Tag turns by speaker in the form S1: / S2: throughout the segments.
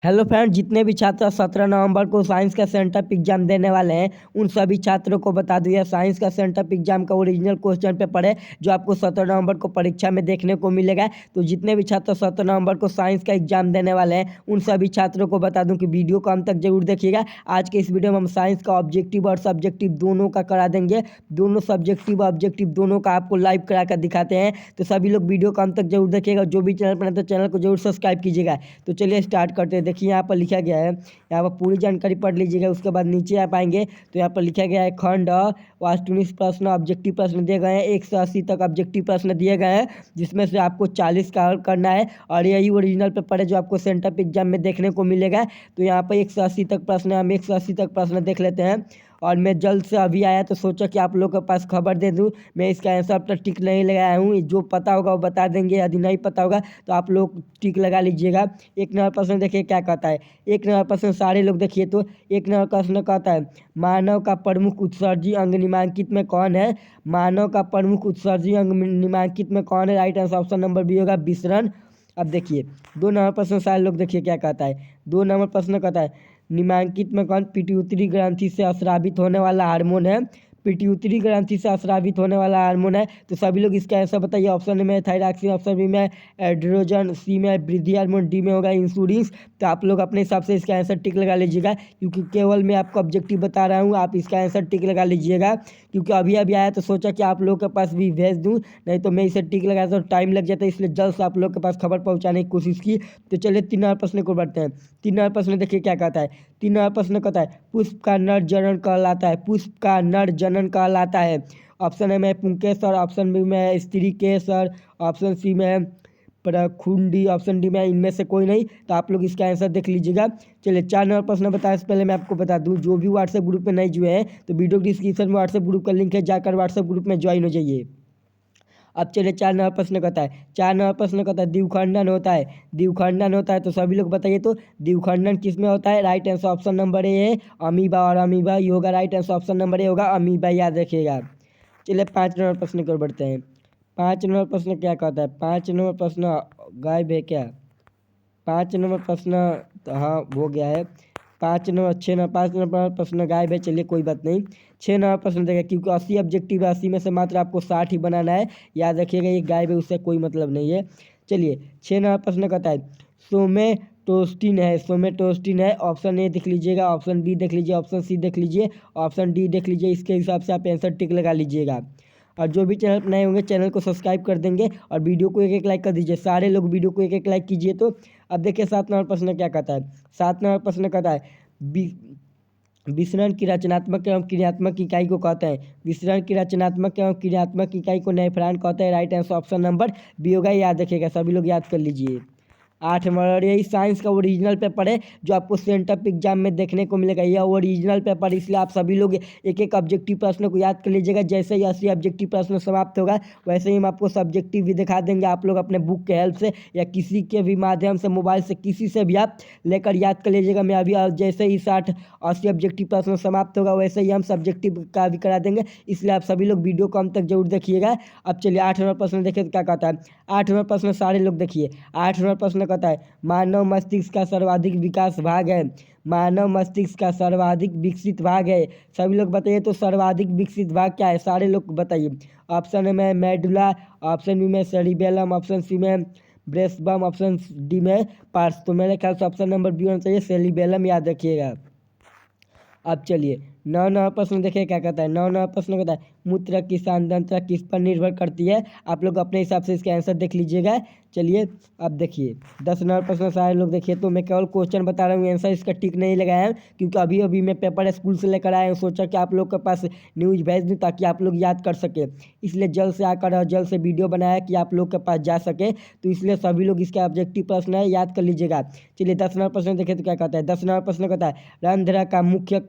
S1: Hello friend, जितने भी छात्र 17 नवंबर को साइंस का सेंटअप एग्जाम देने वाले हैं उन सभी छात्रों को बता दूं, यह साइंस का सेंटअप एग्जाम का ओरिजिनल क्वेश्चन पेपर है जो आपको 17 नवंबर को परीक्षा में देखने को मिलेगा। तो जितने भी छात्र 17 नवंबर को साइंस का एग्जाम देने वाले हैं उन सभी छात्रों को बता दूं कि वीडियो को अंत तक जरूर देखिएगा। आज के इस वीडियो में हम साइंस का ऑब्जेक्टिव और सब्जेक्टिव दोनों का करा देंगे। दोनों सब्जेक्टिव ऑब्जेक्टिव दोनों का आपको लाइव करा कर दिखाते हैं, तो सभी लोग वीडियो को अंत तक जरूर देखिएगा। जो भी चैनल पर है तो चैनल को जरूर सब्सक्राइब कीजिएगा। तो चलिए स्टार्ट करते हैं। देखिए यहाँ पर लिखा गया है, यहाँ पर पूरी जानकारी पढ़ लीजिएगा। उसके बाद नीचे आप आएंगे तो यहाँ पर लिखा गया है खंड वास्तुनिष्ठ प्रश्न ऑब्जेक्टिव प्रश्न दिए गए हैं। 180 तक ऑब्जेक्टिव प्रश्न दिए गए हैं, जिसमें से आपको 40 का हल करना है और यही ओरिजिनल पेपर है जो आपको सेंटअप एग्जाम में देखने को मिलेगा। तो यहाँ पर 180 तक प्रश्न है, हम 180 तक प्रश्न देख लेते हैं। और मैं जल्द से अभी आया तो सोचा कि आप लोग के पास खबर दे दूं। मैं इसका आंसर अब तक टिक नहीं लगाया हूँ, जो पता होगा वो बता देंगे, यदि नहीं पता होगा तो आप लोग टिक लगा लीजिएगा। 1 नंबर प्रश्न देखिए क्या कहता है। 1 नंबर प्रश्न सारे लोग देखिए, तो 1 नंबर प्रश्न कहता है मानव का प्रमुख उत्सर्जी अंग निम्नलिखित में कौन है। मानव का प्रमुख उत्सर्जी अंग निम्नलिखित में कौन है। Right answer option number B होगा विसरण। अब देखिए 2 नंबर प्रश्न सारे लोग देखिए क्या कहता है। 2 नंबर प्रश्न कहता है निम्नलिखित में कौन पिट्यूटरी ग्रंथि से अस्रावित होने वाला हार्मोन है। पिट्यूटरी ग्रंथि से अस्रावित होने वाला हार्मोन है, तो सभी लोग इसका आंसर बताइए। ऑप्शन में थायरॉक्सिन, ऑप्शन बी में एड्रोजन, सी में वृद्धि हार्मोन, डी में होगा इंसुलिन। तो आप लोग अपने हिसाब से इसका आंसर टिक लगा लीजिएगा, क्योंकि केवल मैं आपको ऑब्जेक्टिव बता रहा हूँ, आप इसका आंसर टिक लगा लीजिएगा। क्योंकि अभी अभी आया तो सोचा कि आप लोगों के पास भी भेज दूँ, नहीं तो मैं इसे टिक लगाता तो टाइम लग जाता है, इसलिए जल्द से आप लोग के पास खबर पहुँचाने की कोशिश की। तो चलिए 3 नंबर प्रश्न को बढ़ते हैं। 3 नंबर प्रश्न देखिए क्या कहता है। 3 नंबर प्रश्न कहता है पुष्प का नर जनन कहलाता है। पुष्प का नर जनन कहलाता है। ऑप्शन ए में पुंकेसर, ऑप्शन बी में स्त्री केसर, ऑप्शन सी में प्रखुंडी, ऑप्शन डी में इनमें से कोई नहीं। तो आप लोग इसका आंसर देख लीजिएगा। चलिए 4 नंबर प्रश्न बताए इससे पहले मैं आपको बता दूं, जो भी व्हाट्सएप ग्रुप में नहीं जुए हैं तो वीडियो डिस्क्रिप्शन में व्हाट्सएप ग्रुप का लिंक है, जाकर व्हाट्सएप ग्रुप में ज्वाइन हो जाइए। अब चलिए 4 नंबर प्रश्न कहता है। 4 नंबर प्रश्न कहता है द्विखंडन होता है। द्विखंडन होता है, तो सभी लोग बताइए तो द्विखंडन किस में होता है। Right answer option number A है अमीबा, और अमीबा ये होगा। Right answer option number A होगा अमीबा, याद रखिएगा। चलिए 5 नंबर प्रश्न की ओर बढ़ते हैं। 5 नंबर प्रश्न क्या कहता है। 5 नंबर प्रश्न गायब है क्या। 5 नंबर प्रश्न तो हाँ हो गया है। 5 नंबर प्रश्न गायब है, चलिए कोई बात नहीं। 6 नंबर प्रश्न देखिए, क्योंकि 80 ऑब्जेक्टिव है, 80 में से मात्र आपको 60 ही बनाना है, याद रखिएगा। ये गायब है, उससे कोई मतलब नहीं है। चलिए 6 नंबर प्रश्न कहता है सोमेटोस्टिन है। सोमेटोस्टिन है, ऑप्शन ए देख लीजिएगा, ऑप्शन बी देख लीजिए, ऑप्शन सी देख लीजिए, ऑप्शन डी देख लीजिए। इसके हिसाब से आप आंसर टिक लगा लीजिएगा। और जो भी चैनल पर नए होंगे चैनल को सब्सक्राइब कर देंगे और वीडियो को एक एक लाइक कर दीजिए। सारे लोग वीडियो को एक एक लाइक कीजिए। तो अब देखिए 7 नंबर प्रश्न क्या कहता है। 7 नंबर प्रश्न कहता है विसरण की रचनात्मक एवं क्रियात्मक इकाई को कहते हैं। विसरण की रचनात्मक एवं क्रियात्मक इकाई को नेफ्रॉन कहते हैं। Right answer option number B होगा, याद रखिएगा, सभी लोग याद कर लीजिए। 8 नंबर, और यही साइंस का ओरिजिनल पेपर है जो आपको सेंटअप एग्जाम में देखने को मिलेगा। यह ओरिजिनल पेपर, इसलिए आप सभी लोग एक एक ऑब्जेक्टिव प्रश्न को याद कर लीजिएगा। जैसे ही 80 ऑब्जेक्टिव प्रश्न समाप्त होगा वैसे ही हम आपको सब्जेक्टिव भी दिखा देंगे। आप लोग अपने बुक के हेल्प से या किसी के भी माध्यम से, मोबाइल से, किसी से भी आप लेकर याद कर लीजिएगा। मैं अभी जैसे ही 60-80 ऑब्जेक्टिव प्रश्न समाप्त होगा वैसे ही हम सब्जेक्टिव का भी करा देंगे, इसलिए आप सभी लोग वीडियो को अंत तक जरूर देखिएगा। अब चलिए 8 नंबर प्रश्न देखिए क्या कहता है। 8 नंबर प्रश्न सारे लोग देखिए। 8 नंबर प्रश्न कहता है मानव मस्तिष्क का सर्वाधिक विकास भाग है। मानव मस्तिष्क का सर्वाधिक विकसित भाग है। सभी लोग बताइए तो सर्वाधिक विकसित भाग क्या है, सारे लोग बताइए। ऑप्शन ए में मेडुला, ऑप्शन बी में सेरिबेलम, ऑप्शन सी में ब्रेसबम, ऑप्शन डी में पार्स। तो मेरे ख्याल से ऑप्शन नंबर बी होना चाहिए, सेरिबेलम, याद रखिएगा। अब चलिए 9 नंबर प्रश्न देखिए क्या कहता है। 9 नंबर प्रश्न कहता है मूत्र की सांद्रता किस पर निर्भर करती है। आप लोग अपने हिसाब से इसका आंसर देख लीजिएगा। चलिए अब देखिए 10 नंबर प्रश्न सारे लोग देखिए। तो मैं केवल क्वेश्चन बता रहा हूँ, आंसर इसका टिक नहीं लगाया है, क्योंकि अभी अभी मैं पेपर स्कूल से लेकर आया हूँ। सोचा कि आप लोग के पास न्यूज़ भेज दूँ ताकि आप लोग याद कर सके, इसलिए जल्द से आकर और जल्द से वीडियो बनाया कि आप लोग के पास जा सके। तो इसलिए सभी लोग इसका ऑब्जेक्टिव प्रश्न है, याद कर लीजिएगा। चलिए 10 नंबर प्रश्न देखिए तो क्या कहता है। 10 नंबर प्रश्न कहता है रंध्र का मुख्य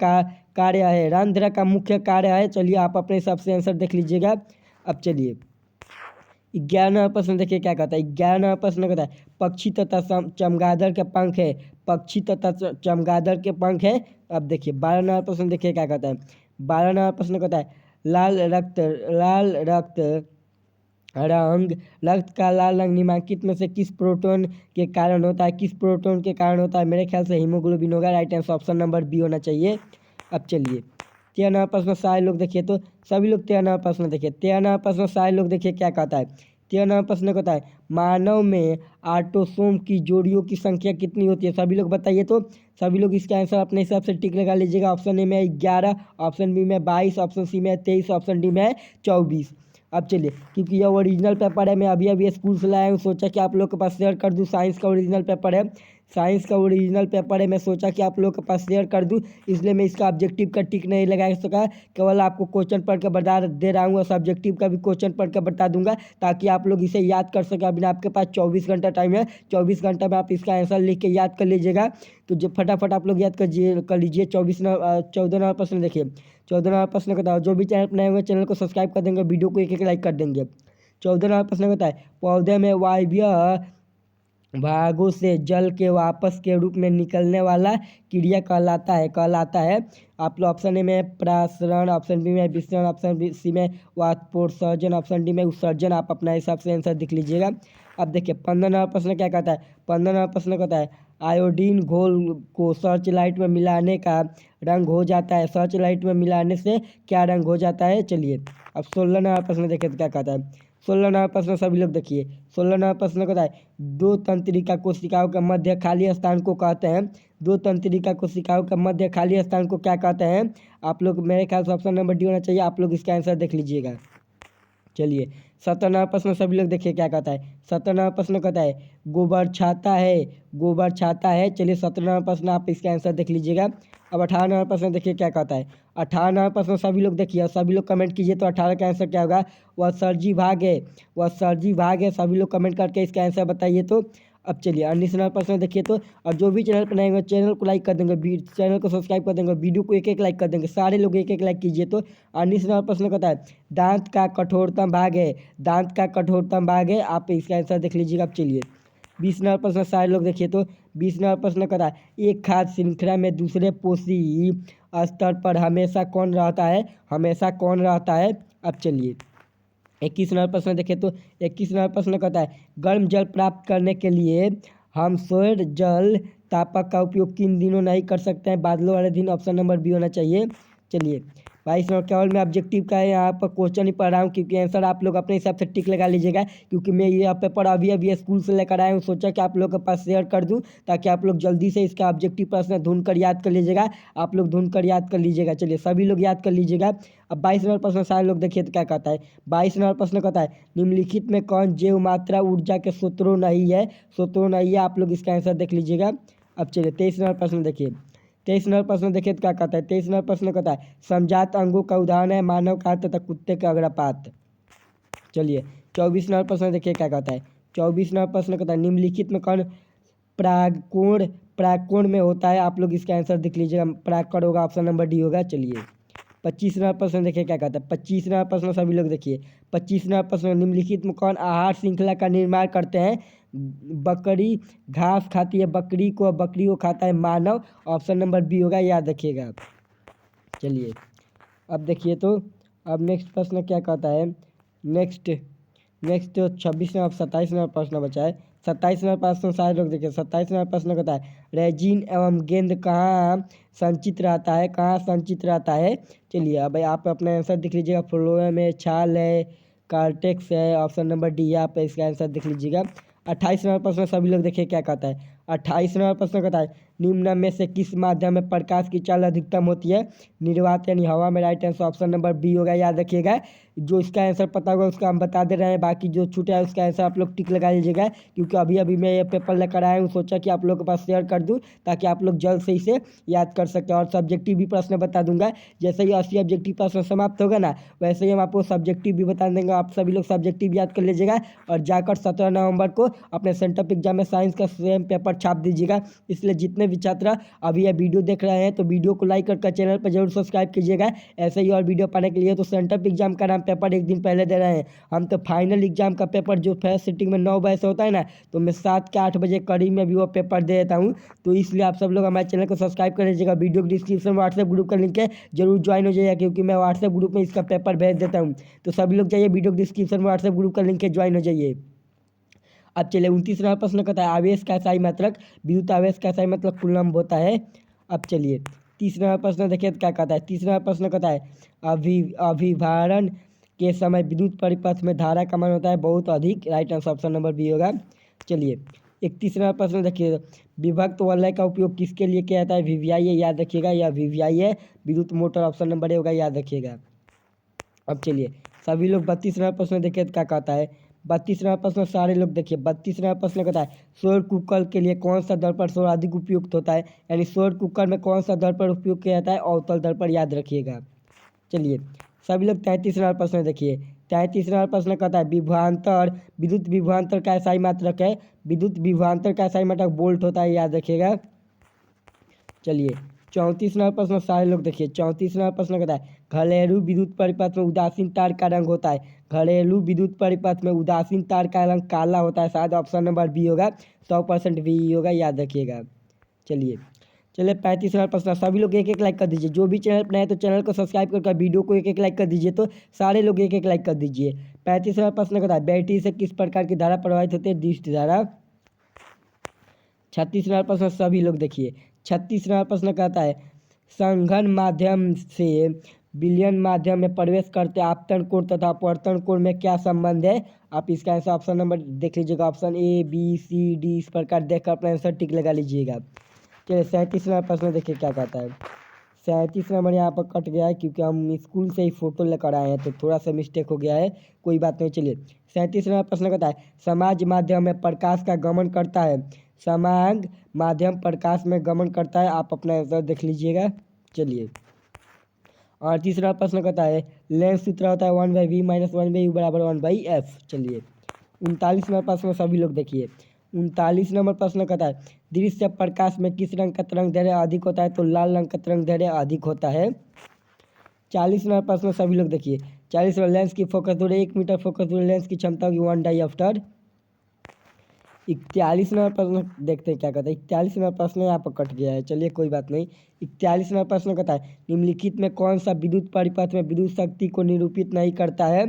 S1: कार्य है। रंध्र का मुख्य कार्य है। चलिए आप अपने हिसाब से आंसर देख लीजिएगा। अब चलिए 11 नंबर प्रश्न देखिए क्या कहता है। 11 नंबर प्रश्न कहता है पक्षी तथा चमगादड़ के पंख है। पक्षी तथा चमगादड़ के पंख है। अब देखिए 12 नंबर प्रश्न देखिए क्या कहता है। 12 नंबर प्रश्न कहता है लाल रक्त रंग रक्त का लाल रंग निम्नलिखित में से किस प्रोटोन के कारण होता है? किस प्रोटोन के कारण होता है? मेरे ख्याल से हीमोग्लोबिन होगा। Right answer option number B होना चाहिए। अब चलिए 13 प्रश्न सारे लोग देखिए, तो सभी लोग 13 प्रश्न देखिए। 13 प्रश्न सारे लोग देखिए क्या कहता है। 13 प्रश्न कहता है मानव में ऑटोसोम की जोड़ियों की संख्या कितनी होती है? सभी लोग बताइए। तो सभी लोग इसका आंसर अपने हिसाब से टिक लगा लीजिएगा। ऑप्शन ए में 11, ऑप्शन बी में 22, ऑप्शन सी में 23, ऑप्शन डी में 24। अब चलिए, क्योंकि यह ओरिजिनल पेपर है, मैं अभी अभी स्कूल से लाया हूँ, सोचा कि आप लोग के पास शेयर कर दूँ। साइंस का ओरिजिनल पेपर है, साइंस का ओरिजिनल पेपर है, मैं सोचा कि आप लोग के पास शेयर कर दूँ, इसलिए मैं इसका ऑब्जेक्टिव का टिक नहीं लगा सका। केवल आपको क्वेश्चन पढ़ के बता दे रहा हूँ और सब्जेक्टिव का भी क्वेश्चन पढ़ के बता दूंगा, ताकि आप लोग इसे याद कर सकें। अभी आपके पास 24 घंटा टाइम है, 24 घंटा में आप इसका आंसर लिख के याद कर लीजिएगा। तो जो फटाफट आप लोग याद कर लीजिए। 14 प्रश्न देखिए। 14 प्रश्न का था, जो भी चैनल बनाए हुए चैनल को सब्सक्राइब कर देंगे, वीडियो को एक लाइक कर देंगे। 14 प्रश्न का है पौधे में वायवीय भागों से जल के वापस के रूप में निकलने वाला क्रिया कहलाता है। आप लोग ऑप्शन ए में प्रासरण, ऑप्शन बी में विसरण, ऑप्शन सी में वाष्पोत्सर्जन, ऑप्शन डी में उत्सर्जन। आप अपना हिसाब से आंसर लिख लीजिएगा। अब देखिए 15 प्रश्न क्या कहता है। 15 प्रश्न कहता है आयोडीन घोल को सर्च लाइट में मिलाने का रंग हो जाता है। सर्च लाइट में मिलाने से क्या रंग हो जाता है? चलिए अब 16 प्रश्न देखिए तो क्या कहता है। 16 प्रश्न सभी लोग देखिए। 16 प्रश्न कहता है दो तंत्रिका कोशिकाओं के मध्य खाली स्थान को कहते हैं। दो तंत्रिका कोशिकाओं के मध्य खाली स्थान को क्या कहते हैं? आप लोग मेरे ख्याल से ऑप्शन नंबर डी होना चाहिए। आप लोग इसका आंसर देख लीजिएगा। चलिए 17 प्रश्न सभी लोग देखिए क्या कहता है। 17 प्रश्न कहता है गोबर छाता है, गोबर छाता है। चलिए 17 प्रश्न आप इसका आंसर देख लीजिएगा। अब 18 प्रश्न देखिए क्या कहता है। 18 प्रश्न सभी लोग देखिए, सभी लोग कमेंट कीजिए तो 18 का आंसर क्या होगा? वह सर्जी भाग है, वह सर्जी भाग है। सभी लोग कमेंट करके इसका आंसर बताइए। तो अब चलिए 19 प्रश्न देखिए, तो और जो भी चैनल पर आएंगे चैनल को लाइक कर देंगे, चैनल को सब्सक्राइब कर देंगे, वीडियो को एक लाइक कर देंगे, सारे लोग एक लाइक कीजिए। तो 19 प्रश्न कहता है दांत का कठोरतम भाग है, दांत का कठोरतम भाग है। आप इसका आंसर देख लीजिएगा। अब चलिए 20 प्रश्न सारे लोग देखिए, तो 20 प्रश्न कहता है एक खाद्य श्रृंखला में दूसरे पोषी स्तर पर हमेशा कौन रहता है? हमेशा कौन रहता है? अब चलिए 21 प्रश्न देखें, तो 21 प्रश्न कहता है गर्म जल प्राप्त करने के लिए हम सौर जल तापक का उपयोग किन दिनों नहीं कर सकते हैं? बादलों वाले दिन। ऑप्शन नंबर बी होना चाहिए। चलिए 22 केवल मैं ऑब्जेक्टिव का यहाँ पर क्वेश्चन ही पढ़ रहा हूँ, क्योंकि आंसर आप लोग अपने हिसाब से टिक लगा लीजिएगा, क्योंकि मैं ये पेपर अभी अभी स्कूल से लेकर आया हूँ, सोचा कि आप लोग के पास शेयर कर दूँ, ताकि आप लोग जल्दी से इसका ऑब्जेक्टिव प्रश्न ढूंढ कर याद कर लीजिएगा। आप लोग ढूंढ कर याद कर लीजिएगा। चलिए सभी लोग याद कर लीजिएगा। अब 22 प्रश्न सारे लोग देखिए तो क्या कहता है। 22 प्रश्न कहता है निम्नलिखित में कौन जैव मात्रा ऊर्जा के स्रोतों नहीं है? स्रोतों नहीं है। आप लोग इसका आंसर देख लीजिएगा। अब चलिए 23 प्रश्न देखिए। 23 प्रश्न देखिए तो क्या कहता है। 23 प्रश्न कहता है समजात अंगों का उदाहरण है मानव का तथा कुत्ते का अग्रपात। चलिए 24 प्रश्न देखिए क्या कहता है। 24 प्रश्न कहता है निम्नलिखित में कौन परागकोण परागकोण में होता है? आप लोग इसका आंसर देख लीजिएगा। परागकण होगा, ऑप्शन नंबर डी होगा। चलिए 25 प्रश्न देखिए क्या कहता है। 25 प्रश्न सभी लोग देखिए। 25 प्रश्न निम्नलिखित में कौन आहार श्रृंखला का निर्माण करते हैं? बकरी घास खाती है, बकरी को खाता है मानव। ऑप्शन नंबर बी होगा, याद रखिएगा आप। चलिए अब देखिए, तो अब नेक्स्ट प्रश्न क्या कहता है। नेक्स्ट 26वां, अब 27वां प्रश्न बचा है। 27वां प्रश्न सारे लोग देखिए। 27वां प्रश्न कहता है रेजिन एवं गेंद कहाँ संचित रहता है? कहाँ संचित रहता है? चलिए अब आप अपना आंसर देख लीजिएगा। फ्लोएम में छाल है, कार्टेक्स है। ऑप्शन नंबर डी, आप इसका आंसर देख लीजिएगा। 28वां प्रश्न सभी लोग देखिए क्या कहता है। 28वां प्रश्न कहता है निम्न में से किस माध्यम में प्रकाश की चाल अधिकतम होती है? निर्वात यानी हवा में। Right answer option number B होगा, याद रखिएगा। जो इसका आंसर पता होगा उसका हम बता दे रहे हैं, बाकी जो छूटा है उसका आंसर आप लोग टिक लगा लीजिएगा, क्योंकि अभी अभी मैं ये पेपर लेकर आया हूँ, सोचा कि आप लोग के पास शेयर कर दूँ, ताकि आप लोग जल्द से इसे याद कर सकें। और सब्जेक्टिव भी प्रश्न बता दूंगा। जैसे ही 80 ऑब्जेक्टिव प्रश्न समाप्त होगा ना, वैसे ही हम आपको सब्जेक्टिव भी बता देंगे। आप सभी लोग सब्जेक्टिव याद कर लीजिएगा और जाकर 17 नवंबर को अपने सेंटर एग्जाम में साइंस का सेम पेपर छाप दीजिएगा। इसलिए जितने भी छात्र अभी यह वीडियो देख रहे हैं, तो वीडियो को लाइक करके चैनल पर जरूर सब्सक्राइब कीजिएगा। ऐसे ही और वीडियो पाने के लिए तो सेंटर एग्जाम का नाम पेपर एक दिन पहले दे रहे हैं। हम तो फाइनल एग्जाम का पेपर जो फर्स्ट सिटिंग में 9 बजे से होता है ना, तो मैं 7 के 8 बजे करीब में भी वो पेपर दे देता हूँ। तो इसलिए आप सब लोग हमारे चैनल को सब्सक्राइब कर लीजिएगा। वीडियो के डिस्क्रिप्शन में व्हाट्सएप ग्रुप का लिंक है, जरूर ज्वाइन हो जाइएगा, क्योंकि मैं व्हाट्सएप ग्रुप में इसका पेपर भेज देता हूँ। तो सभी लोग जाइए, वीडियो के डिस्क्रिप्शन में व्हाट्सएप ग्रुप का लिंक है, ज्वाइन हो जाइए। अब चलिए 29वां प्रश्न कहता है आवेश का SI मात्रक विद्युत आवेश का SI मात्रक कूलम्ब होता है। अब चलिए 30वां प्रश्न देखिए क्या कहता है। 30वां प्रश्न कहता है अभिभारण के समय विद्युत परिपथ में धारा का मान होता है बहुत अधिक। Right answer option number B होगा। चलिए 31वां प्रश्न देखिए विभक्त वलय का उपयोग किसके लिए किया जाता है। VVI है, याद रखिएगा, या VVI है विद्युत मोटर, ऑप्शन नंबर ए होगा, याद रखिएगा। अब चलिए सभी लोग 32वां प्रश्न देखिए क्या कहता है। 32वां प्रश्न सारे लोग देखिए। 32वां प्रश्न कहता है सौर कुकर के लिए कौन सा दर्पण सौर अधिक उपयुक्त होता है। यानी सौर कुकर में कौन सा दर्पण उपयोग किया जाता है, अवतल दर्पण, याद रखिएगा। चलिए सभी लोग 33वां प्रश्न देखिए। 33वां प्रश्न कहता है विभवांतर विद्युत विभवांतर का SI मात्रक है। विद्युत विभवांतर का SI मात्रक वोल्ट होता है, याद रखिएगा। चलिए 34वां प्रश्न सारे लोग देखिए। 34वां प्रश्न कहता है घरेलू विद्युत परिपथ में उदासीन तार का रंग होता है। घरेलू विद्युत परिपथ में उदासीन तार का रंग काला होता है, शायद ऑप्शन नंबर बी होगा, 100% बी होगा, याद रखिएगा। चलिए 35वां प्रश्न सभी लोग एक एक लाइक कर दीजिए। जो भी चैनल पर नए तो चैनल को सब्सक्राइब करके वीडियो को एक एक लाइक कर दीजिए। तो सारे लोग एक एक लाइक कर दीजिए। 35वां प्रश्न कहता है बैटरी से किस प्रकार की धारा प्रवाहित होती है, दृष्टि धारा। 36वां प्रश्न सभी लोग देखिए। 36वां प्रश्न कहता है संघन माध्यम से विलयन माध्यम में प्रवेश करते आपतन कोण तथा अपवर्तन कोण में क्या संबंध है। आप इसका आंसर ऑप्शन नंबर देख लीजिएगा, option A B C D, इस प्रकार देखकर अपना आंसर टिक लगा लीजिएगा। चलिए 37वां प्रश्न देखिए क्या कहता है। 37वां नंबर यहाँ पर कट गया है क्योंकि हम स्कूल से ही फोटो लेकर आए हैं, तो थोड़ा सा मिस्टेक हो गया है, कोई बात नहीं। चलिए 37वां प्रश्न कहता है समाज माध्यम में प्रकाश का गमन करता है। समांग माध्यम प्रकाश में गमन करता है, आप अपना आंसर देख लीजिएगा। चलिए 38वां प्रश्न कहता है लेंस सूत्र होता है 1/v - 1/u = 1/f। चलिए 39वां प्रश्न सभी लोग देखिए। 39 नंबर प्रश्न कहता है दृश्य प्रकाश में किस रंग का तरंग दैर्ध्य अधिक होता है, तो लाल रंग का तरंग दैर्ध्य अधिक होता है। 40वां प्रश्न सभी लोग देखिए। 40वां लेंस की फोकस दूरी 1 मीटर, फोकस दूरी लेंस की क्षमता होगी 1 डायऑप्टर। 41वां प्रश्न देखते हैं क्या कहता है। 41वां प्रश्न यहाँ पर कट गया है, चलिए कोई बात नहीं। 41वां प्रश्न कहता है निम्नलिखित में कौन सा विद्युत परिपथ में विद्युत शक्ति को निरूपित नहीं करता है।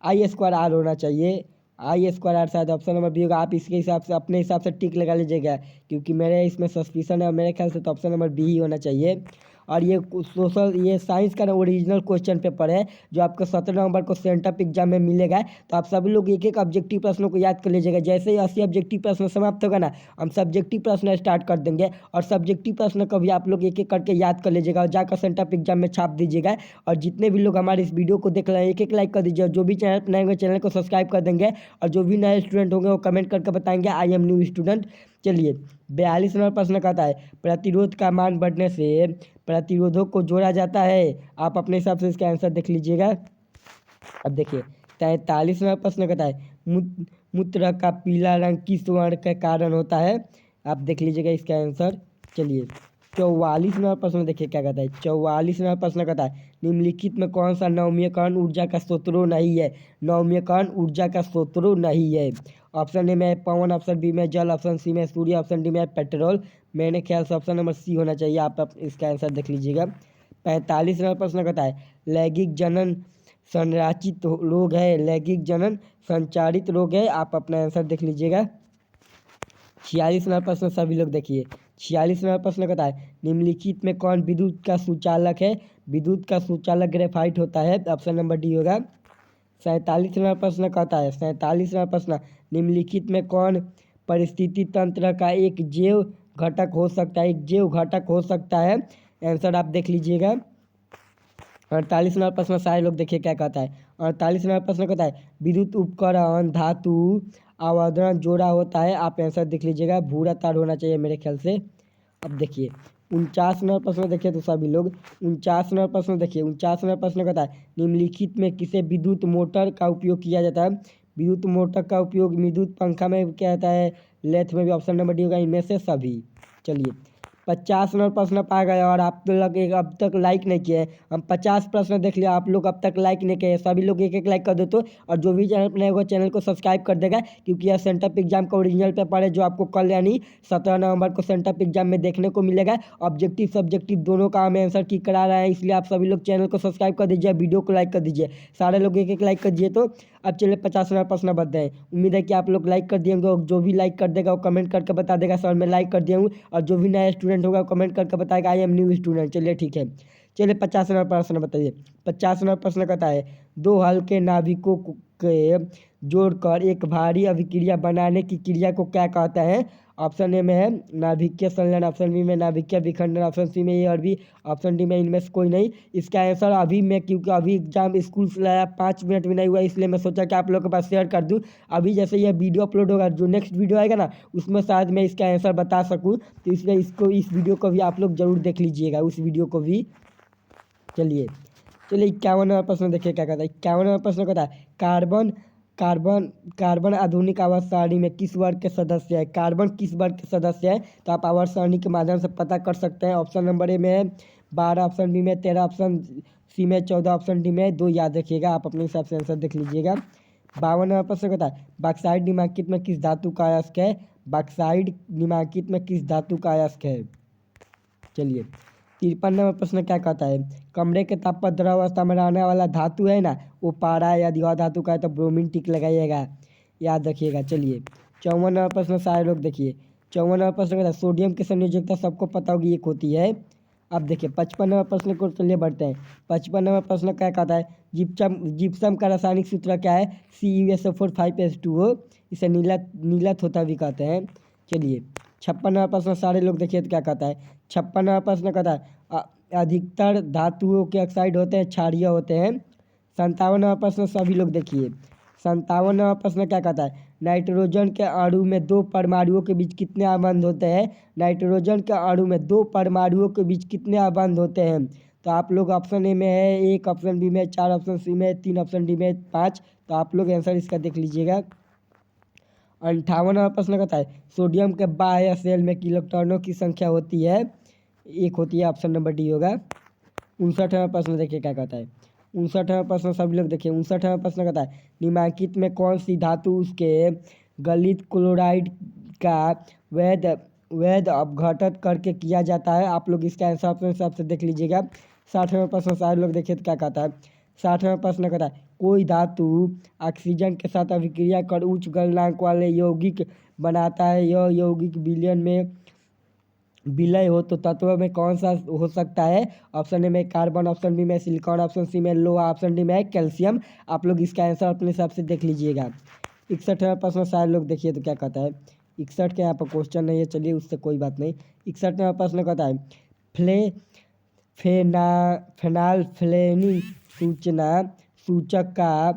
S1: I² R होना चाहिए। I² R शायद ऑप्शन नंबर बी होगा। आप इसके हिसाब से अपने हिसाब से टिक लगा लीजिएगा, क्योंकि मेरे इसमें सस्पिशन है और मेरे ख्याल से तो ऑप्शन नंबर बी ही होना चाहिए। और ये साइंस का ओरिजिनल क्वेश्चन पेपर है जो आपको 17 नवंबर को सेंटअप एग्जाम में मिलेगा। तो आप सभी लोग एक एक ऑब्जेक्टिव प्रश्नों को याद कर लीजिएगा। जैसे ही 80 ऑब्जेक्टिव प्रश्न समाप्त होगा ना, हम सब्जेक्टिव प्रश्न स्टार्ट कर देंगे, और सब्जेक्टिव प्रश्न को भी आप लोग एक एक करके याद कर लीजिएगा और जाकर सेंटअप एग्जाम में छाप दीजिएगा। और जितने भी लोग हमारे इस वीडियो को देख रहे हैं एक एक लाइक कर दीजिए, और जो भी चैनल पर नए होंगे चैनल को सब्सक्राइब कर देंगे, और जो भी नए स्टूडेंट होंगे वो कमेंट करके बताएंगे आई एम न्यू स्टूडेंट। चलिए 42 नंबर प्रश्न कहता है प्रतिरोध का मान बढ़ने से प्रतिरोधों को जोड़ा जाता है। आप अपने हिसाब से इसका आंसर देख लीजिएगा। अब देखिए 43वां प्रश्न कहता है मूत्र का पीला रंग किस वर्ण के कारण होता है। आप देख लीजिएगा इसका आंसर। चलिए 44वां प्रश्न देखिए क्या कहता है। 44वां प्रश्न कहता है निम्नलिखित में कौन सा नवीकरण ऊर्जा का स्रोत नहीं है। नवीकरण ऊर्जा का स्रोत नहीं है। ऑप्शन ए में पवन, ऑप्शन बी में जल, ऑप्शन सी में सूर्य, ऑप्शन डी में पेट्रोल। मेरे ख्याल से ऑप्शन नंबर सी होना चाहिए। आप इसका आंसर देख लीजिएगा। 45वां प्रश्न कहता है लैंगिक जनन संरचित रोग है। लैंगिक जनन संचारित रोग है। आप अपना आंसर देख लीजिएगा। 46वां प्रश्न सभी लोग देखिए। 46वां प्रश्न कहता है निम्नलिखित में कौन विद्युत का सुचालक है। विद्युत का सुचालक ग्रेफाइट होता है, ऑप्शन नंबर डी होगा। 47वां प्रश्न कहता है 47वां प्रश्न निम्नलिखित में कौन परिस्थिति तंत्र का एक जैव घटक हो सकता है। एक जैव घटक हो सकता है, आंसर आप देख लीजिएगा। 48वां प्रश्न सारे लोग देखिए क्या कहता है। 48वां प्रश्न कहता है विद्युत उपकरण धातु आवर्धन जोड़ा होता है। आप आंसर देख लीजिएगा, भूरा तार होना चाहिए मेरे ख्याल से। अब देखिए 49वां प्रश्न देखिए तो सभी लोग 49वां प्रश्न देखिए। 49वां प्रश्न कहता है निम्नलिखित में किसे विद्युत मोटर का उपयोग किया जाता है। विद्युत मोटर का उपयोग विद्युत पंखा में किया जाता है, लेथ में भी, ऑप्शन नंबर डी होगा, इनमें से सभी। चलिए 50 नंबर प्रश्न पा गए और आप लोग एक अब तक लाइक नहीं किए। हम 50 प्रश्न देख लिया, आप लोग अब तक लाइक नहीं किए। सभी लोग एक एक लाइक कर दो तो, और जो भी चैनल पर नया होगा चैनल को सब्सक्राइब कर देगा, क्योंकि यह सेंटअप एग्जाम का ओरिजिनल पेपर है जो आपको कल यानी 17 नवंबर को सेंटअप एग्जाम में देखने को मिलेगा। ऑब्जेक्टिव सब्जेक्टिव दोनों का हम आंसर की करा रहे हैं, इसलिए आप सभी लोग चैनल को सब्सक्राइब कर दीजिए, वीडियो को लाइक कर दीजिए। सारे लोग एक एक लाइक कर दिए तो अब चलिए 50 नंबर प्रश्न बढ़ते हैं। उम्मीद है कि आप लोग लाइक कर दिए होंगे, और जो भी लाइक कर देगा वो कमेंट करके बता देगा सर मैं लाइक कर दिया हूँ, और जो भी नया स्टूडेंट होगा वो कमेंट करके बताएगा आई एम न्यू स्टूडेंट। चलिए ठीक है, चलिए 50 नंबर प्रश्न बताइए। 50 नंबर प्रश्न कहता है दो हल्के नाभिकों के जोड़कर एक भारी अभिक्रिया बनाने की क्रिया को क्या कहता है? ऑप्शन ए में है नाभिकीय संलयन, ऑप्शन बी में नाभिकीय विखंडन, ऑप्शन सी में ए और बी, ऑप्शन डी में इनमें से कोई नहीं। इसका आंसर अभी मैं, क्योंकि अभी एग्जाम स्कूल से लाया 5 मिनट भी नहीं हुआ, इसलिए मैं सोचा कि आप लोगों के पास शेयर कर दूं। अभी जैसे यह वीडियो अपलोड होगा, जो नेक्स्ट वीडियो आएगा ना उसमें शायद मैं इसका आंसर बता सकूँ, तो इसलिए इस वीडियो को भी आप लोग जरूर देख लीजिएगा, उस वीडियो को भी। चलिए चलिए 51वां प्रश्न देखिए क्या कहता है। 51वां प्रश्न कहता है कार्बन कार्बन कार्बन आधुनिक आवर्त सारणी में किस वर्ग के सदस्य है? कार्बन किस वर्ग के सदस्य है? तो आप आवर्त सारणी के माध्यम से पता कर सकते हैं। ऑप्शन नंबर ए में है 12, ऑप्शन बी में 13, ऑप्शन सी में 14, ऑप्शन डी में 2। याद रखिएगा, आप अपने हिसाब से आंसर देख लीजिएगा। 52वां प्रश्न कहता है बॉक्साइट निम्नलिखित में किस धातु का अयस्क है? बॉक्साइट निम्नलिखित में किस धातु का अयस्क है? चलिए 53वां प्रश्न क्या कहता है कमरे के ताप पर द्रव अवस्था में रहने वाला धातु है ना, वो पारा है। यदि धातु का है तो ब्रोमीन टिक लगाइएगा, याद रखिएगा। चलिए 54वां प्रश्न सारे लोग देखिए। 54वां प्रश्न कहता है सोडियम की संयोजकता सबको पता होगी एक होती है। अब देखिए 55वां प्रश्न को चलिए बढ़ते हैं। 55वां प्रश्न क्या कहता है जिप्सम का रासायनिक सूत्र क्या है? CuSO4 5H2O, इसे नीलत होता भी कहते हैं। चलिए 56वां प्रश्न सारे लोग देखिए तो क्या कहता है। 56वां प्रश्न कहता है अधिकतर धातुओं के ऑक्साइड होते हैं, क्षारीय होते हैं। 57वां प्रश्न सभी लोग देखिए। 57वां प्रश्न क्या कहता है नाइट्रोजन के अणु में 2 परमाणुओं के बीच कितने आबंध होते हैं? नाइट्रोजन के अणु में 2 परमाणुओं के बीच कितने आबंध होते हैं? तो आप लोग ऑप्शन ए में है 1, ऑप्शन बी में 4, ऑप्शन सी में 3, ऑप्शन डी में 5। तो आप लोग आंसर इसका देख लीजिएगा। 58वां प्रश्न कहता है सोडियम के बाह्य सेल में इलेक्ट्रॉनों की संख्या होती है? 1 होती है, ऑप्शन नंबर डी होगा। 59वां प्रश्न देखिए क्या कहता है। 59वां प्रश्न सभी लोग देखिए। 59वां प्रश्न कहता है निम्नलिखित में कौन सी धातु उसके गलित क्लोराइड का वैध अपघटन करके किया जाता है? आप लोग इसका आंसर अपने हिसाब से देख लीजिएगा। 60वां प्रश्न सारे लोग देखिए तो क्या कहता है। 60वां प्रश्न कहता है कोई धातु ऑक्सीजन के साथ अभिक्रिया कर उच्च गलनांक वाले यौगिक बनाता है, यह यौगिक विलयन में विलय हो तो तत्व में कौन सा हो सकता है? ऑप्शन ए में कार्बन, ऑप्शन बी में सिलिकॉन, ऑप्शन सी में लोहा, ऑप्शन डी में कैल्शियम। आप लोग इसका आंसर अपने हिसाब से देख लीजिएगा। 61वां प्रश्न सारे लोग देखिए तो क्या कहता है। 61 के यहाँ पर क्वेश्चन नहीं है, चलिए उससे कोई बात नहीं। 61वां प्रश्न कहता है फेनाल्फ्लेनी सूचना सूचक का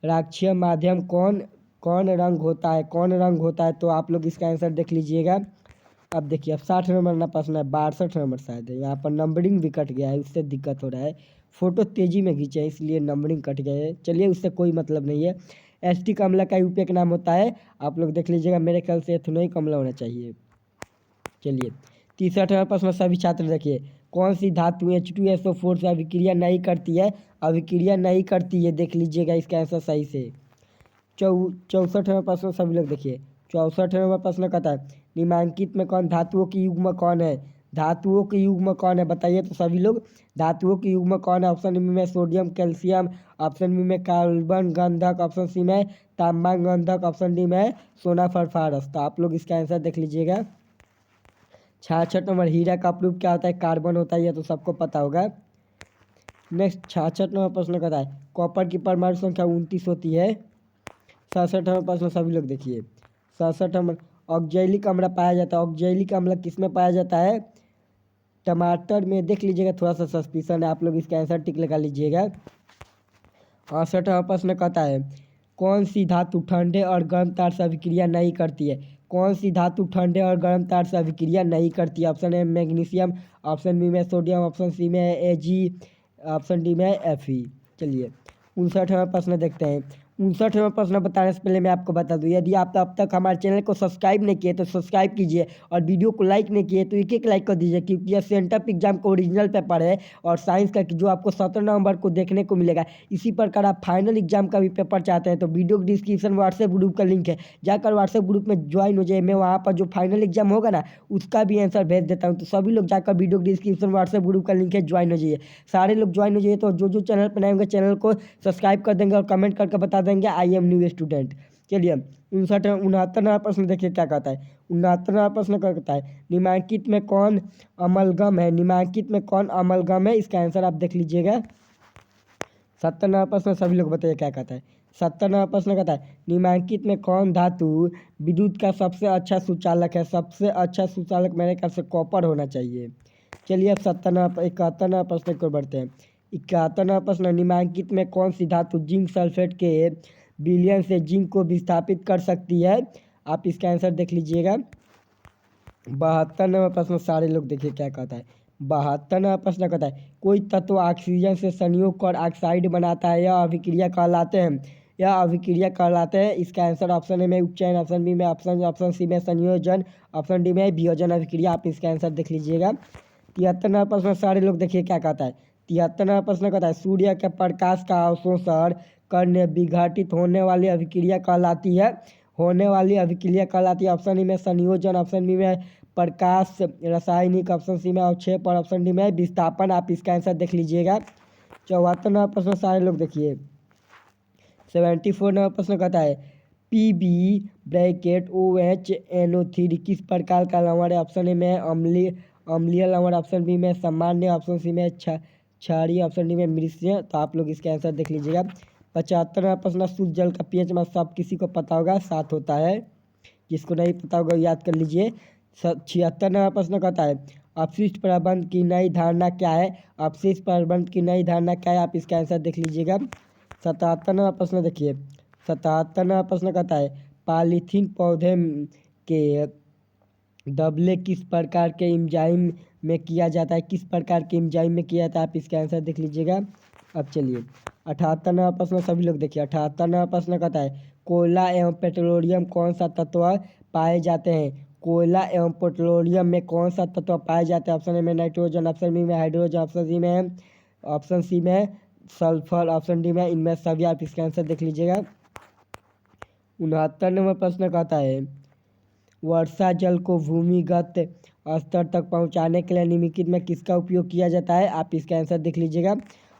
S1: राक्षीय माध्यम कौन रंग होता है? कौन रंग होता है? तो आप लोग इसका आंसर देख लीजिएगा। अब देखिए अब 60 नंबर ना प्रश्न है, 62 नंबर शायद है, यहाँ पर नंबरिंग भी कट गया है, उससे दिक्कत हो रहा है। फोटो तेजी में खींचे है इसलिए नंबरिंग कट गया है, चलिए उससे कोई मतलब नहीं है। एसिटिक अम्ल का यूपीए नाम होता है, आप लोग देख लीजिएगा, मेरे ख्याल से एथेनोइक अम्ल होना चाहिए। चलिए 63वां प्रश्न सभी छात्र देखिए कौन सी धातु H2SO4 से अभिक्रिया नहीं करती है? अभिक्रिया नहीं करती है, देख लीजिएगा इसका आंसर सही से। 64वां प्रश्न सभी लोग देखिए। 64वां प्रश्न कहता है निम्नलिखित में कौन धातुओं की युग्म कौन है? धातुओं की युग्म कौन है बताइए तो सभी लोग। धातुओं की युग्म कौन है? ऑप्शन बी में सोडियम कैल्शियम, ऑप्शन बी में कार्बन गंधक, ऑप्शन सी में तांबा गंधक, ऑप्शन डी में सोना फॉस्फोरस। तो आप लोग इसका आंसर देख लीजिएगा। 66 नंबर हीरा का प्रूफ क्या होता है? कार्बन होता है, ये तो सबको पता होगा। नेक्स्ट 66 नंबर प्रश्न कहता है कॉपर की परमाणु संख्या 29 होती है। 67 नंबर प्रश्न सभी लोग देखिए। 67 नंबर ऑक्जेलिक अम्ल पाया जाता है, ऑक्जेलिक अम्ल किस में पाया जाता है? टमाटर में, देख लीजिएगा, थोड़ा सा सस्पिशन है, आप लोग इसका आंसर टिक लगा लीजिएगा। 68वां प्रश्न कहता है कौन सी धातु ठंडे और गर्म तार से अभिक्रिया नहीं करती है? कौन सी धातु ठंडे और गर्म तार से अभिक्रिया नहीं करती है? Option A magnesium, option B में सोडियम, ऑप्शन सी में Ag, ऑप्शन डी में Fe। चलिए 59वां प्रश्न देखते हैं। 59वां प्रश्न बताने से पहले मैं आपको बता दूं, यदि आप अब तक हमारे चैनल को सब्सक्राइब नहीं किए तो सब्सक्राइब कीजिए और वीडियो को लाइक नहीं किए तो एक एक लाइक कर दीजिए, क्योंकि यह सेंटअप एग्जाम का ओरिजिनल पेपर है और साइंस का जो आपको 17 नवंबर को देखने को मिलेगा। इसी प्रकार आप फाइनल एग्जाम का भी पेपर चाहते हैं तो वीडियो के डिस्क्रिप्शन में व्हाट्सएप ग्रुप का लिंक है, जाकर व्हाट्सएप ग्रुप में ज्वाइन हो जाइए। मैं वहाँ पर जो फाइनल एग्जाम होगा ना उसका भी आंसर भेज देता हूँ, तो सभी लोग जाकर वीडियो के डिस्क्रिप्शन में व्हाट्सएप ग्रुप का लिंक है, ज्वाइन हो जाइए। सारे लोग ज्वाइन हो जाइए तो जो चैनल पर नए होंगे चैनल को सब्सक्राइब कर देंगे और कमेंट करके बता देंगे आई एम न्यू स्टूडेंट। चलिए 69वां प्रश्न देखिए क्या कहता है। 69वां प्रश्न कहता है निम्नलिखित में कौन अमलगम है, निम्नलिखित में कौन अमलगम है, इसका आंसर आप देख लीजिएगा। 70वां प्रश्न सभी लोग बताइए क्या कहता है। 70वां प्रश्न कहता है निम्नलिखित में कौन धातु विद्युत का सबसे अच्छा सुचालक है। सबसे अच्छा सुचालक मेरे ख्याल से कॉपर होना चाहिए। चलिए अब 71वां प्रश्न को बढ़ते हैं। 71वां प्रश्न निम्नलिखित में कौन सी धातु जिंक सल्फेट के विलयन से जिंक को विस्थापित कर सकती है, आप इसका आंसर देख लीजिएगा। 72वां प्रश्न सारे लोग देखिए क्या कहता है। 72वां प्रश्न कहता है कोई तत्व ऑक्सीजन से संयोग कर ऑक्साइड बनाता है, यह अभिक्रिया कहलाते हैं, यह अभिक्रिया कहलाते हैं। इसका आंसर ऑप्शन ए में उपचयन, ऑप्शन बी में ऑप्शन सी में संयोजन, ऑप्शन डी में वियोजन अभिक्रिया, आप इसका आंसर देख लीजिएगा। 73वां प्रश्न सारे लोग देखिए क्या कहता है। 73वां प्रश्न कहता है सूर्य के प्रकाश का अवशोषण करने विघटित होने वाली अभिक्रिया कहलाती है, होने वाली अभिक्रिया कहलाती है। ऑप्शन ई में संयोजन, ऑप्शन बी में प्रकाश रासायनिक, ऑप्शन सी में अवक्षेप और ऑप्शन डी में विस्थापन, आप इसका आंसर देख लीजिएगा। 74वां प्रश्न सारे लोग देखिए। 74वां प्रश्न कहता है PB ब्रैकेट OH NO3 किस प्रकार का लवण है। ऑप्शन ए में अम्लीय लवण, ऑप्शन बी में सामान्य, ऑप्शन सी में क्षारीय, ऑप्शन डी में मिश्रीय, तो आप लोग इसका आंसर देख लीजिएगा। 75वां प्रश्न शुद्ध जल का pH मान सब किसी को पता होगा 7 होता है, जिसको नहीं पता होगा याद कर लीजिए। 76वां प्रश्न कहता है अपशिष्ट प्रबंध की नई धारणा क्या है। अपशिष्ट प्रबंध की नई धारणा क्या है, आप इसका आंसर देख लीजिएगा। 77वां प्रश्न देखिए। 77वां प्रश्न कहता है पॉलीथीन पौधे के दबले किस प्रकार के एंजाइम में किया जाता है, किस प्रकार के एंजाइम में किया जाता है, आप इसका आंसर देख लीजिएगा। अब चलिए 78वां प्रश्न सभी लोग देखिए। 78वां प्रश्न कहता है कोयला एवं पेट्रोलियम कौन सा तत्व पाए जाते हैं। कोयला एवं पेट्रोलियम में कौन सा तत्व पाए जाते हैं। ऑप्शन ए में नाइट्रोजन, ऑप्शन बी में हाइड्रोजन, ऑप्शन सी में सल्फर, ऑप्शन डी में इनमें सभी, आप इसका आंसर देख लीजिएगा। 69वां प्रश्न कहता है वर्षा जल को भूमिगत स्तर तक पहुंचाने के लिए निम्नलिखित में किसका उपयोग किया जाता है, आप इसका आंसर देख लीजिएगा।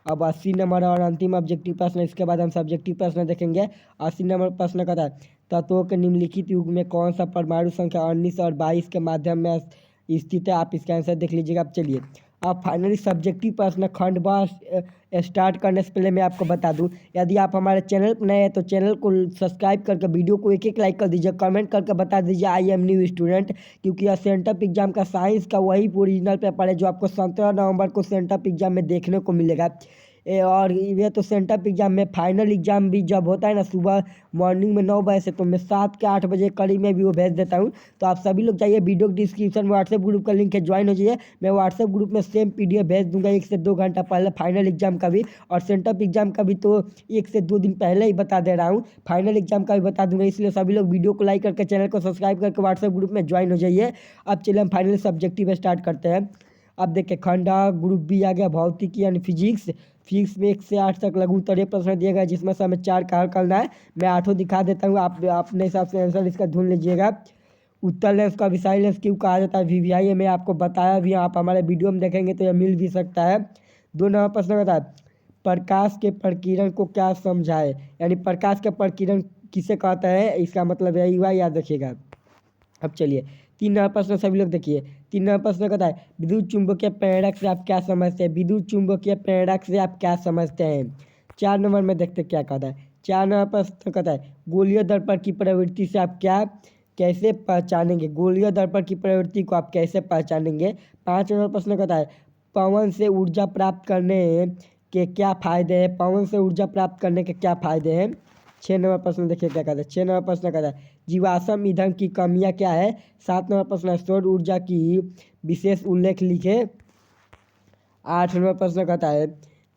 S1: अब 80 नंबर और अंतिम ऑब्जेक्टिव प्रश्न, इसके बाद हम सब्जेक्टिव प्रश्न देखेंगे। 80 नंबर प्रश्न कहता है तत्वों के निम्नलिखित युग में कौन सा परमाणु संख्या 19 और 22 के माध्यम में स्थित है, आप इसका आंसर देख लीजिएगा। अब चलिए अब फाइनली सब्जेक्टिव प्रश्न खंड स्टार्ट करने से पहले मैं आपको बता दूं, यदि आप हमारे चैनल पर नए हैं तो चैनल को सब्सक्राइब करके वीडियो को एक एक लाइक कर दीजिए, कमेंट करके बता दीजिए आई एम न्यू स्टूडेंट, क्योंकि यह सेंटअप एग्जाम का साइंस का वही ओरिजिनल पेपर है जो आपको 17 नवंबर को सेंटअप एग्जाम में देखने को मिलेगा। और ये तो सेंटअप एग्जाम में फाइनल एग्जाम भी जब होता है ना सुबह मॉर्निंग में 9 बजे से, तो मैं 7 के 8 बजे करीब में भी वो भेज देता हूँ। तो आप सभी लोग जाइए, वीडियो डिस्क्रिप्शन में व्हाट्सएप ग्रुप का लिंक है, ज्वाइन हो जाइए। मैं व्हाट्सएप ग्रुप में सेम PDF भेज दूंगा 1 से 2 घंटा पहले फाइनल एग्जाम का भी, और सेंटअप एग्जाम का भी तो 1 से 2 दिन पहले ही बता दे रहा हूँ, फाइनल एग्जाम का भी बता दूंगा। इसलिए सभी लोग वीडियो को लाइक करके चैनल को सब्सक्राइब करके व्हाट्सएप ग्रुप में ज्वाइन हो जाइए। अब चलिए हम फाइनली सब्जेक्टिव स्टार्ट करते हैं। अब देखिए खंड ग्रुप बी आ गया भौतिकी यानी फिजिक्स। फिजिक्स में 1 से 8 तक लघु उत्तरीय प्रश्न दिया गया, जिसमें से हमें 4 का हल करना है। मैं 8 दिखा देता हूँ, आप अपने हिसाब से आंसर इसका ढूंढ लीजिएगा। उत्तर लेंस का विशाल लेंस क्यों कहा जाता है, VVI मैं आपको बताया भी, आप हमारे वीडियो में देखेंगे तो यह मिल भी सकता है। 2 नंबर प्रश्न कहता है प्रकाश के प्रकीर्णन को क्या समझाए, यानी प्रकाश का प्रकीर्णन किसे कहता है, इसका मतलब यही हुआ, याद रखिएगा। अब चलिए 3 नंबर प्रश्न सभी लोग देखिए। 3 नंबर प्रश्न कहता है विद्युत चुंबकीय प्रेरक से आप क्या समझते हैं, विद्युत चुंबकीय प्रेरक से आप क्या समझते हैं। 4 नंबर में देखते क्या कहता है। 4 नंबर प्रश्न कहता है गोलीय दर्पण की प्रवृत्ति से आप क्या कैसे पहचानेंगे, गोलीय दर्पण की प्रवृत्ति को आप कैसे पहचानेंगे। 5 नंबर प्रश्न कहता है पवन से ऊर्जा प्राप्त करने के क्या फायदे हैं, पवन से ऊर्जा प्राप्त करने के क्या फायदे हैं। 6 नंबर प्रश्न देखिए क्या कहता है। 6 नंबर प्रश्न कहता है जीवाश्म ईंधन की कमियां क्या है। 7 नंबर प्रश्न सौर ऊर्जा की विशेष उल्लेख लिखे। 8 नंबर प्रश्न कहता है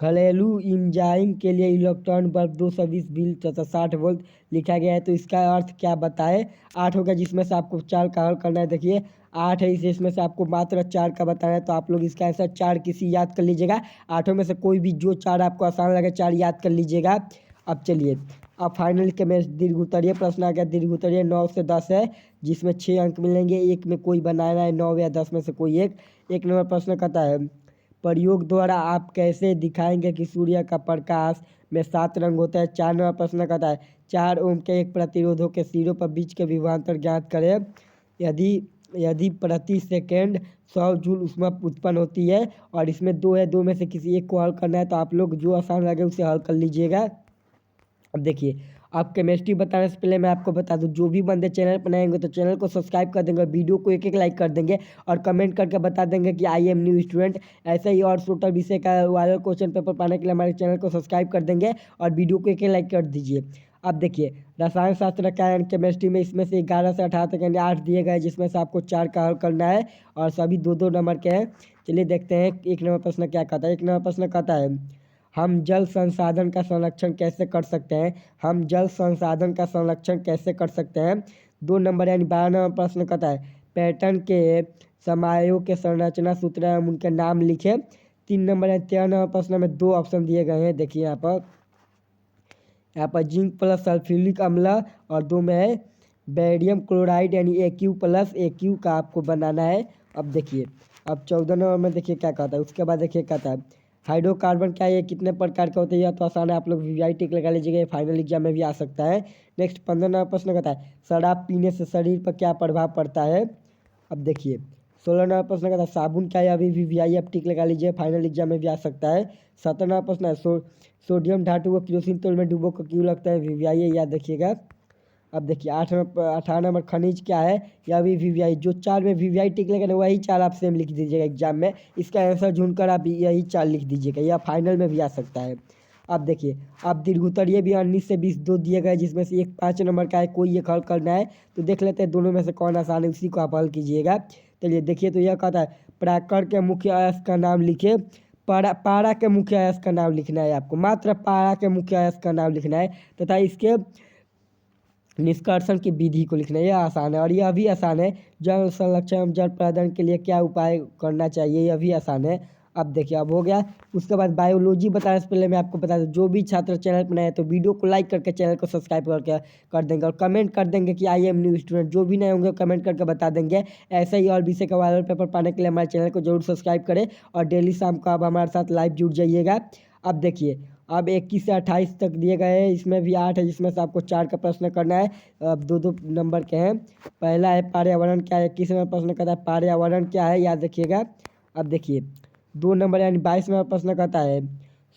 S1: घरेलू इंजाइम के लिए इलेक्ट्रॉन बल्ब 220 तथा 60 वोल्ट लिखा गया है। तो इसका अर्थ क्या बताए? 8 होगा, जिसमें से आपको 4 का हल करना है। देखिए 8 है, इसमें से आपको मात्र 4 का बताना है। तो आप लोग इसका आंसर 4 किसी याद कर लीजिएगा। 8 में से कोई भी जो 4 आपको आसान लगे 4 याद कर लीजिएगा। अब चलिए, अब फाइनल के में दीर्घ उत्तरीय प्रश्न आ गया। दीर्घ उत्तरीय 9 से 10 है, जिसमें 6 अंक मिलेंगे। एक में कोई बनाना है, 9 या 10 में से कोई एक। 1 नंबर प्रश्न कहता है, प्रयोग द्वारा आप कैसे दिखाएंगे कि सूर्य का प्रकाश में 7 रंग होता है? 4 नंबर प्रश्न कहता है, 4 ओम के एक प्रतिरोधों के सिरों पर बीच के विभवांतर ज्ञात करें। यदि यदि प्रति सेकेंड 100 जूल ऊष्मा उत्पन्न होती है और इसमें 2 है, 2 में से किसी एक को हल करना है। तो आप लोग जो आसान लगे उसे हल कर लीजिएगा। अब देखिए, आप केमिस्ट्री बताने से पहले मैं आपको बता दूं, जो भी बंदे चैनल पर नए होंगे तो चैनल को सब्सक्राइब कर देंगे, वीडियो को एक लाइक कर देंगे और कमेंट करके बता देंगे कि आई एम न्यू स्टूडेंट। ऐसे ही और टोटल विषय का वायरल क्वेश्चन पेपर पाने के लिए हमारे चैनल को सब्सक्राइब कर देंगे और वीडियो को एक लाइक कर दीजिए। अब देखिए, रसायन शास्त्र का एंड केमिस्ट्री में इसमें से 11 से 18 तक यानी 8 दिए गए, जिसमें से आपको 4 का हल करना है और सभी 2-2 नंबर के हैं। चलिए देखते हैं 1 नंबर प्रश्न क्या कहता है। 1 नंबर प्रश्न कहता है, हम जल संसाधन का संरक्षण कैसे कर सकते हैं? हम जल संसाधन का संरक्षण कैसे कर सकते हैं? 2 नंबर यानी 12 नंबर प्रश्न कहता है, पैटर्न के समायों के संरचना सूत्र एवं उनके नाम लिखे। 3 नंबर यानी 13 नंबर प्रश्न में 2 ऑप्शन दिए गए हैं। देखिए यहाँ पर जिंक प्लस सल्फ्यूरिक अम्ल और 2 में है बेरियम क्लोराइड यानी AQ+AQ का आपको बनाना है। अब देखिए, अब 14 नंबर में देखिए क्या कहता है। उसके बाद देखिए कहता है, हाइड्रोकार्बन क्या है, ये कितने प्रकार का होता है? यह तो आसान है, आप लोग वीआई टिक लगा लीजिएगा, ये फाइनल एग्जाम में भी आ सकता है। नेक्स्ट 15 नंबर प्रश्न कहता है, शराब पीने से शरीर पर क्या प्रभाव पड़ता है? अब देखिए 16 नंबर प्रश्न कहता है, साबुन क्या है? अभी भी वीआई आप टिक लगा लीजिए, फाइनल एग्जाम में भी आ सकता है। 17 नंबर प्रश्न है, सोडियम धातु को केरोसिन तेल में डुबो कर क्यों लगता है? वीआई याद रखिएगा। अब देखिए 18 नंबर खनिज क्या है? या भी वीवीआई। जो 4 में वीवीआई टिक लगेगा वही 4 आप सेम लिख दीजिएगा एग्जाम में। इसका आंसर ढूंढकर आप यही 4 लिख दीजिएगा, या फाइनल में भी आ सकता है। अब देखिए, अब दीर्घ उत्तरीय भी 19 से 20 2 दिए गए, जिसमें से एक 5 नंबर का है, कोई एक हल करना है। तो देख लेते हैं दोनों में से कौन आसान है, उसी को आप हल कीजिएगा। चलिए देखिए, तो यह कहता है, प्राकर के मुख्य अयस्क का नाम लिखे। पारा के मुख्य अयस्क का नाम लिखना है आपको, मात्र पारा के मुख्य अयस्क का नाम लिखना है तथा इसके निष्कर्षण की विधि को लिखना है। यह आसान है और यह भी आसान है। जल संरक्षण एवं जल प्रबंधन के लिए क्या उपाय करना चाहिए? यह भी आसान है। अब देखिए, अब हो गया। उसके बाद बायोलॉजी बताने से पहले मैं आपको बता दूं, जो भी छात्र चैनल पर नए हैं तो वीडियो को लाइक करके चैनल को सब्सक्राइब करके कर देंगे और कमेंट कर देंगे कि आई एम न्यू स्टूडेंट। जो भी नए होंगे कमेंट करके बता देंगे। ऐसे ही और विषय का वायरल पेपर पाने के लिए हमारे चैनल को जरूर सब्सक्राइब करें और डेली शाम को आप हमारे साथ लाइव जुड़ जाइएगा। अब देखिए, अब 21 से 28 तक दिए गए हैं, इसमें भी 8 है, जिसमें से आपको 4 का प्रश्न करना है। अब 2-2 नंबर के हैं। पहला है पर्यावरण क्या है? 21वां प्रश्न कहता है, पर्यावरण क्या है? याद रखिएगा। अब देखिए 2 नंबर यानी 22वां प्रश्न कहता है,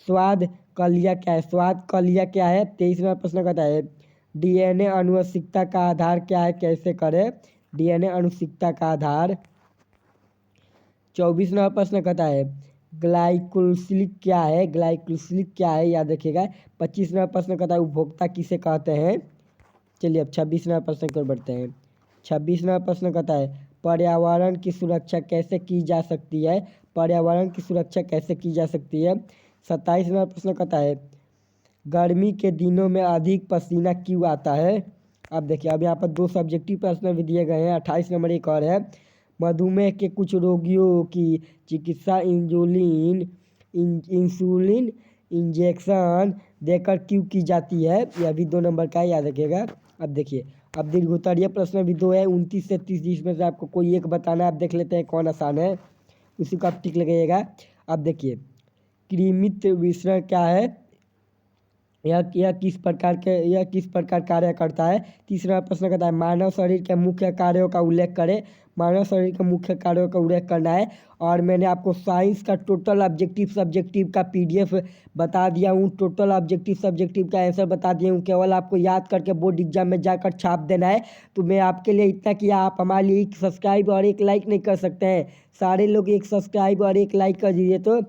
S1: स्वाद कलिया क्या है? स्वाद कलिया क्या है? 23वां प्रश्न कहता है, डीएनए आनुवंशिकता का आधार क्या है? कैसे करें डीएनए आनुवंशिकता का आधार? 24वां प्रश्न कहता है, ग्लाइकोसिलिक क्या है? ग्लाइकोसिलिक क्या है? याद रखिएगा। 25वां प्रश्न कहता है, उपभोक्ता किसे कहते हैं? चलिए अब 26वां प्रश्न की ओर बढ़ते हैं। 26वां प्रश्न कहता है, पर्यावरण की सुरक्षा कैसे की जा सकती है? पर्यावरण की सुरक्षा कैसे की जा सकती है? 27वां प्रश्न कहता है, गर्मी के दिनों में अधिक पसीना क्यों आता है? अब देखिए, अब यहाँ पर 2 सब्जेक्टिव प्रश्न भी दिए गए हैं। 28 नंबर एक और है, मधुमेह के कुछ रोगियों की चिकित्सा इंसुलिन इंजेक्शन देकर क्यों की जाती है? यह भी 2 नंबर का है, याद रखिएगा। अब देखिए, अब दीर्घ उत्तरीय प्रश्न भी 2 है, 29 से 30, जिसमें से आपको कोई एक बताना है। आप देख लेते हैं कौन आसान है, उसी को आप टिक लगाइएगा। अब देखिए, कृमित विसरण क्या है? यह किस प्रकार कार्य करता है? तीसरा प्रश्न कहता है, मानव शरीर के मुख्य कार्यों का उल्लेख करें। मानव शरीर के मुख्य कार्यों का उल्लेख करना है। और मैंने आपको साइंस का टोटल ऑब्जेक्टिव सब्जेक्टिव का PDF बता दिया हूँ। टोटल ऑब्जेक्टिव सब्जेक्टिव का आंसर बता दिया हूँ, केवल आपको याद करके बोर्ड एग्जाम में जाकर छाप देना है। तो मैं आपके लिए इतना किया, आप हमारे लिए एक सब्सक्राइब और एक लाइक नहीं कर सकते हैं? सारे लोग एक सब्सक्राइब और एक लाइक कर दीजिए, तो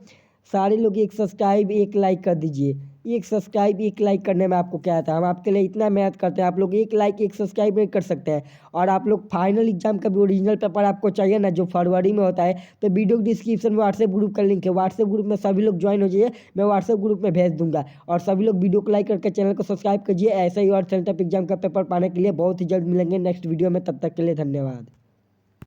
S1: सारे लोग एक सब्सक्राइब एक लाइक कर दीजिए। एक सब्सक्राइब एक लाइक करने में आपको क्या था। हम आपके लिए इतना मेहनत करते हैं, आप लोग एक लाइक एक सब्सक्राइब नहीं कर सकते हैं। और आप लोग फाइनल एग्जाम का भी ओरिजिनल पेपर आपको चाहिए ना, जो फरवरी में होता है, तो वीडियो के डिस्क्रिप्शन में व्हाट्सएप ग्रुप का लिंक है। व्हाट्सएप ग्रुप में सभी लोग ज्वाइन हो जाइए, मैं व्हाट्सएप ग्रुप में भेज दूंगा। और सभी लोग वीडियो को लाइक करके चैनल को सब्सक्राइब कीजिए। ऐसे ही और सेंटअप एग्जाम का पेपर पाने के लिए बहुत ही जल्द मिलेंगे नेक्स्ट वीडियो में। तब तक के लिए धन्यवाद।